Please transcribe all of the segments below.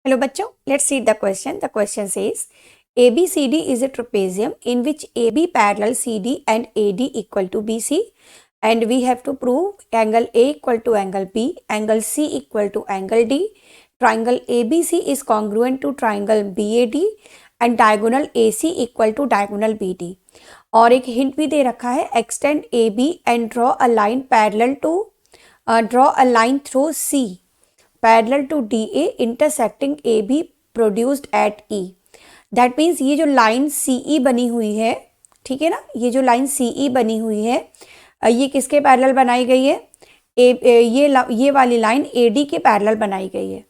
Hello बच्चों, let's read the question. The question says ABCD is a trapezium in which AB parallel CD and AD equal to BC, and we have to prove angle A equal to angle B, angle C equal to angle D, triangle ABC is congruent to triangle BAD and diagonal AC equal to diagonal BD. और एक hint भी दे रखा है, extend AB and draw a line parallel to draw a line through C parallel to DA intersecting AB produced at E. That means ये जो line CE बनी हुई है, ठीक है ना, ये जो लाइन CE बनी हुई है ये किसके पैरेलल बनाई गई है? ये वाली लाइन AD के पैरेलल बनाई गई है।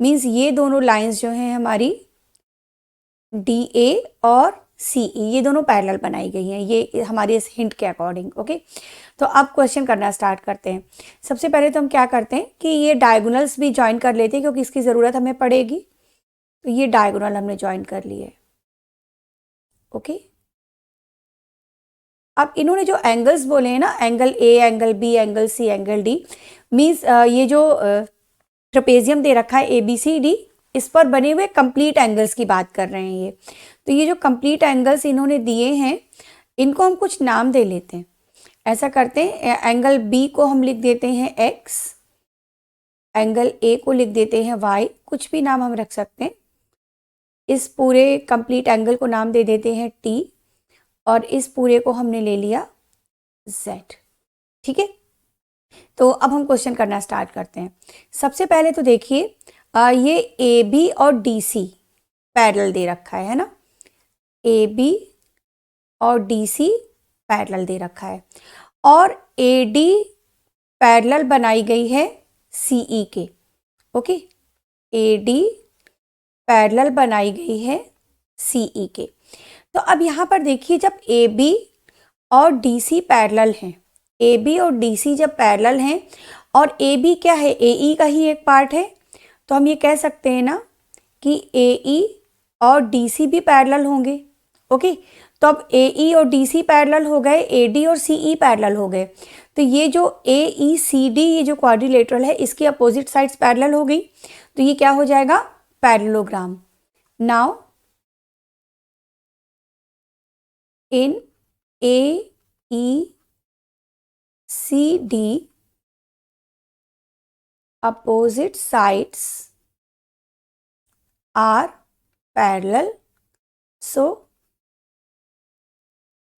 मीन्स ये दोनों लाइंस जो हैं हमारी DA और CE ये दोनों पैरेलल बनाई गई हैं, ये हमारे इस हिंट के अकॉर्डिंग। ओके, तो अब क्वेश्चन करना स्टार्ट करते हैं। सबसे पहले तो हम क्या करते हैं कि ये डायगोनल्स भी ज्वाइन कर लेते हैं क्योंकि इसकी ज़रूरत हमें पड़ेगी। तो ये डायगोनल हमने ज्वाइन कर लिए। ओके, अब इन्होंने जो एंगल्स बोले हैं ना, angle A, angle B, angle C, angle D, means ये जो ट्रेपेजियम दे रखा है ABCD, इस पर बने हुए कंप्लीट एंगल्स की बात कर रहे हैं ये। तो ये जो कंप्लीट एंगल्स इन्होंने दिए हैं इनको हम कुछ नाम दे लेते हैं। ऐसा करते हैं, एंगल B को हम लिख देते हैं X, एंगल A को लिख देते हैं Y, कुछ भी नाम हम रख सकते हैं। इस पूरे कंप्लीट एंगल को नाम दे देते हैं T और इस पूरे को हमने ले लिया Z। ठीक है, तो अब हम क्वेश्चन करना स्टार्ट करते हैं। सबसे पहले तो देखिए ये AB और DC पैरेलल दे रखा है ना, AB और DC पैरेलल दे रखा है और AD पैरेलल बनाई गई है CE के। ओके, AD पैरेलल बनाई गई है CE के। तो अब यहाँ पर देखिए जब AB और DC पैरेलल हैं, AB और DC जब पैरेलल हैं और AB क्या है, AE का ही एक पार्ट है, तो हम ये कह सकते हैं ना कि AE और DC भी पैरेलल होंगे। ओके, तो अब AE और DC पैरेलल हो गए, AD और CE पैरेलल हो गए। तो ये जो AECD ये जो क्वाड्रिलेटरल है इसकी अपोजिट साइड्स पैरेलल हो गई, तो ये क्या हो जाएगा, parallelogram. Now in AECD opposite sides are parallel, so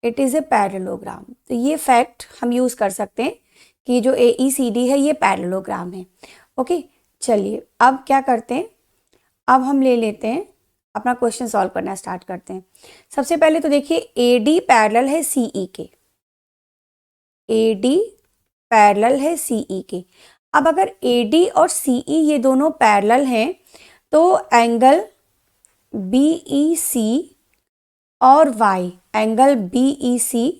it is a parallelogram। तो ये फैक्ट हम यूज कर सकते हैं कि जो AECD है ये पैरेललोग्राम है। ओके, चलिए अब क्या करते हैं, अब हम ले लेते हैं अपना क्वेश्चन सॉल्व करना स्टार्ट करते हैं। सबसे पहले तो देखिए AD पैरेलल है CE के, AD पैरेलल है CE के। अब अगर AD और CE ये दोनों पैरेलल हैं तो एंगल BEC और Y, एंगल BEC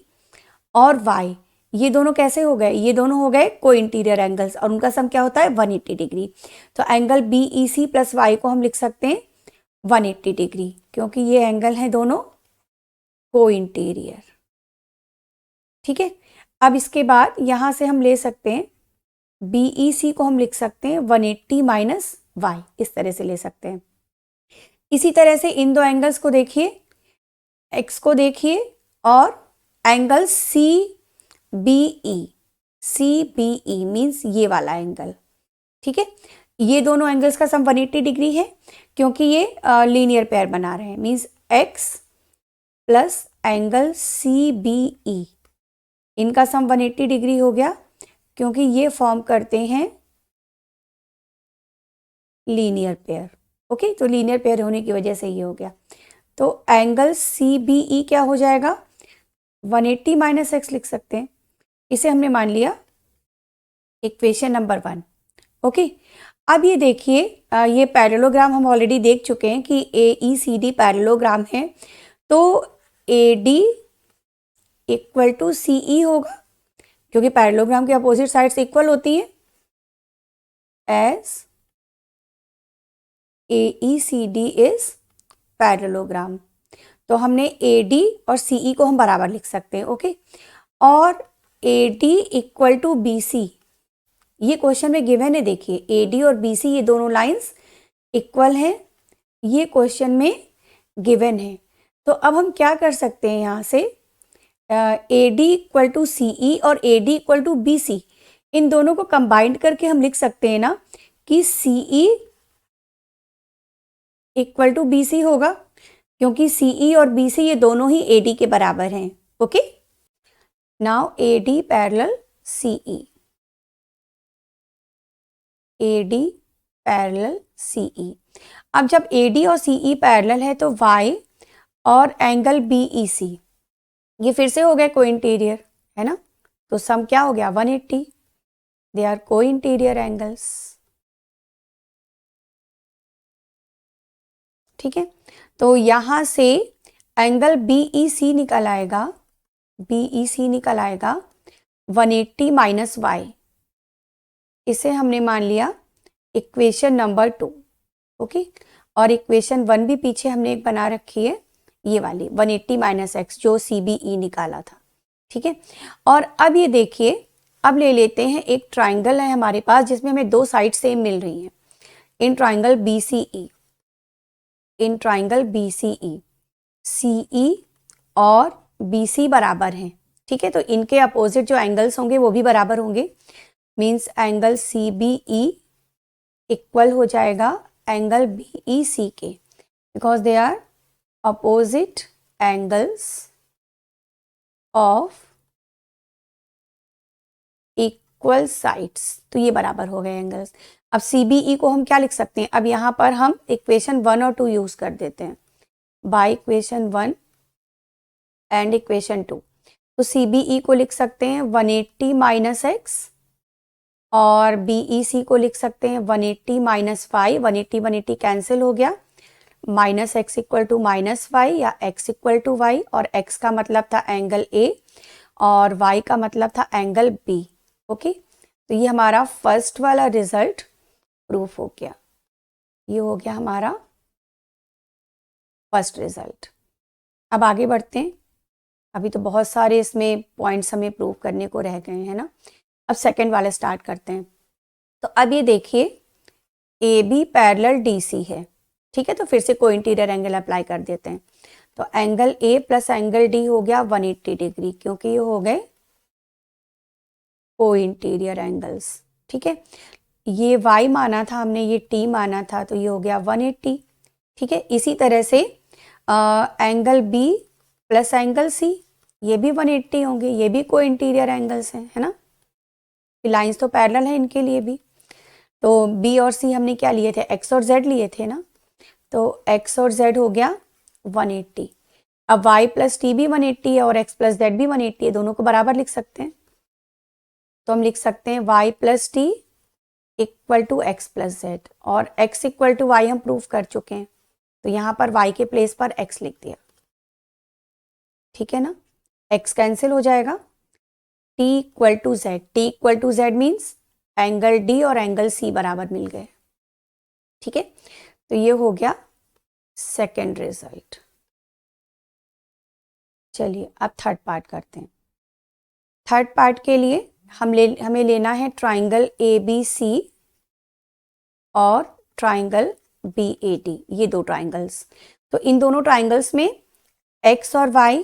और Y ये दोनों कैसे हो गए, ये दोनों हो गए को इंटीरियर एंगल्स और उनका सम क्या होता है 180 डिग्री। तो एंगल BEC प्लस Y को हम लिख सकते हैं 180 डिग्री क्योंकि ये एंगल हैं दोनों को इंटीरियर। ठीक है, अब इसके बाद यहाँ से हम ले सकते हैं BEC को हम लिख सकते हैं 180 माइनस Y, इस तरह से ले सकते हैं। इसी तरह से इन दो एंगल्स को देखिए, X को देखिए और एंगल CBE मीन्स ये वाला एंगल। ठीक है, ये दोनों एंगल्स का सम 180 डिग्री है क्योंकि ये लीनियर पेयर बना रहे हैं। Means X plus angle CBE इनका सम 180 डिग्री हो गया क्योंकि ये फॉर्म करते हैं लीनियर पेयर। ओके, तो लीनियर पेयर होने की वजह से ये हो गया। तो एंगल CBE क्या हो जाएगा, 180 माइनस X लिख सकते हैं। इसे हमने मान लिया इक्वेशन नंबर 1। ओके, अब ये देखिए ये पैरेललोग्राम हम ऑलरेडी देख चुके हैं कि AECD पैरेललोग्राम है, तो AD इक्वल टू CE होगा क्योंकि पैरेललोग्राम के अपोजिट साइड्स इक्वल होती हैं। एज AECD इज पैरेललोग्राम, तो हमने AD और CE को हम बराबर लिख सकते हैं। ओके, और AD इक्वल टू BC ये क्वेश्चन में गिवन है। देखिए AD और BC ये दोनों लाइंस इक्वल है, ये क्वेश्चन में गिवन है। तो अब हम क्या कर सकते हैं यहाँ से, A D equal to C E और A D equal to B C, इन दोनों को कंबाइंड करके हम लिख सकते हैं ना कि C E equal to B C होगा, क्योंकि सी ई और बी सी ये दोनों ही ए डी के बराबर हैं। Okay, now A D parallel C E, A D parallel C E. अब जब ए डी और सी ई पैरेलल है तो वाई और एंगल बी ई सी ये फिर से हो गया को इंटीरियर, है ना। तो सम क्या हो गया 180, दे आर को इंटीरियर एंगल्स। ठीक है, तो यहां से एंगल बी ई सी निकल आएगा, बी ई सी निकल आएगा 180 माइनस वाई। इसे हमने मान लिया इक्वेशन नंबर 2। ओके, और इक्वेशन 1 भी पीछे हमने एक बना रखी है, ये वाली 180 माइनस एक्स जो सी बी ई निकाला था। ठीक है, और अब ये देखिए, अब ले लेते हैं एक ट्राइंगल है हमारे पास जिसमें हमें दो साइड सेम मिल रही हैं। In triangle B C E, in triangle B C E, C E और बी सी बराबर हैं। ठीक है, तो इनके अपोजिट जो एंगल्स होंगे वो भी बराबर होंगे, means angle C B E equal हो जाएगा एंगल बी ई सी के, because they are opposite angles of equal sides। तो ये बराबर हो गए एंगल्स। अब CBE को हम क्या लिख सकते हैं, अब यहाँ पर हम इक्वेशन 1 और 2 यूज कर देते हैं, बाय इक्वेशन 1 एंड इक्वेशन 2। तो CBE को लिख सकते हैं 180 माइनस एक्स और BEC को लिख सकते हैं 180 माइनस 5। 180 कैंसिल हो गया, minus X equal to minus Y या एक्स इक्वल टू वाई, और एक्स का मतलब था एंगल ए और वाई का मतलब था एंगल बी। ओके, तो ये हमारा फर्स्ट वाला रिजल्ट प्रूफ हो गया, ये हो गया हमारा फर्स्ट रिजल्ट। अब आगे बढ़ते हैं, अभी तो बहुत सारे इसमें पॉइंट्स हमें प्रूव करने को रह गए हैं ना। अब सेकेंड वाले स्टार्ट करते हैं। तो अब ये देखिए A B parallel D C है। ठीक है, तो फिर से को इंटीरियर एंगल अप्लाई कर देते हैं। तो angle A plus angle D हो गया 180 डिग्री, क्योंकि ये हो गए को इंटीरियर एंगल्स। ठीक है, ये y माना था हमने, ये t माना था, तो ये हो गया 180। ठीक है, इसी तरह से angle b plus angle c ये भी 180 होंगे, ये भी को इंटीरियर एंगल्स हैं, है ना। लाइंस तो पैरेलल है इनके लिए भी। तो b और c हमने क्या लिए थे, x और z लिए थे ना, तो x और z हो गया 180। अब y प्लस टी भी 180 है और x प्लस जेड भी 180 है, दोनों को बराबर लिख सकते हैं। तो हम लिख सकते हैं y plus T equal to X plus Z, और x इक्वल टू वाई हम प्रूव कर चुके हैं, तो यहाँ पर y के प्लेस पर x लिख दिया। ठीक है ना, x कैंसिल हो जाएगा, t equal to Z, t equal to Z means angle d और एंगल c बराबर मिल गए। ठीक है, तो ये हो गया सेकेंड रिजल्ट। चलिए अब थर्ड पार्ट करते हैं। थर्ड पार्ट के लिए हमें लेना है ट्राइंगल ए बी सी और ट्राइंगल बी ए डी, ये दो ट्राइंगल्स। तो इन दोनों ट्राइंगल्स में x और y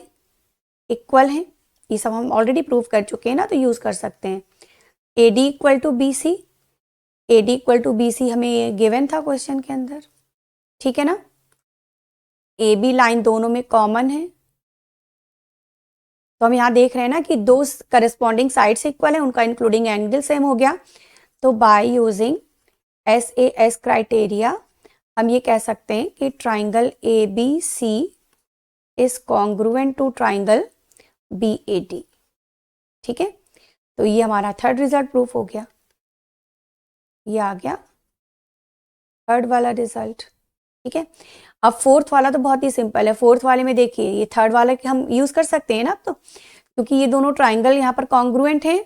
इक्वल हैं, ये सब हम ऑलरेडी प्रूव कर चुके हैं ना, तो यूज कर सकते हैं। A D equal to B C, A D equal to B C हमें ये गिवन था क्वेश्चन के अंदर। ठीक है ना, ए बी लाइन दोनों में कॉमन है, तो हम यहाँ देख रहे हैं ना कि दो करस्पॉन्डिंग साइड्स इक्वल है, उनका इंक्लूडिंग एंगल सेम हो गया। तो बाय यूजिंग SAS क्राइटेरिया हम ये कह सकते हैं कि triangle A B C is congruent to triangle B A D. ठीक है, तो ये हमारा थर्ड रिजल्ट प्रूफ हो गया, ये आ गया थर्ड वाला रिजल्ट। ठीक है, अब फोर्थ वाला तो बहुत ही सिंपल है। फोर्थ वाले में देखिए ये थर्ड वाला कि हम यूज कर सकते हैं ना, अब तो क्योंकि ये दोनों ट्राइंगल यहाँ पर कॉन्ग्रुएंट हैं,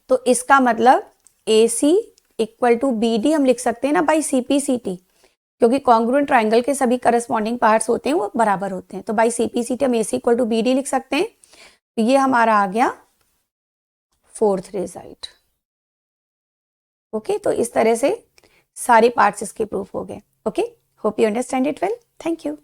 तो इसका मतलब A C equal to B D हम लिख सकते हैं ना by C P C T, क्योंकि कॉन्ग्रुएंट ट्राइंगल के सभी करस्पॉन्डिंग पार्ट्स होते हैं वो बराबर होते हैं। तो by C P C T हम A C equal to B D लिख सकते हैं। तो ये हमारा आ गया फोर्थ रिजल्ट। ओके, तो इस तरह से सारे पार्ट्स इसके प्रूफ हो गए। Okay, hope you understand it well. Thank you.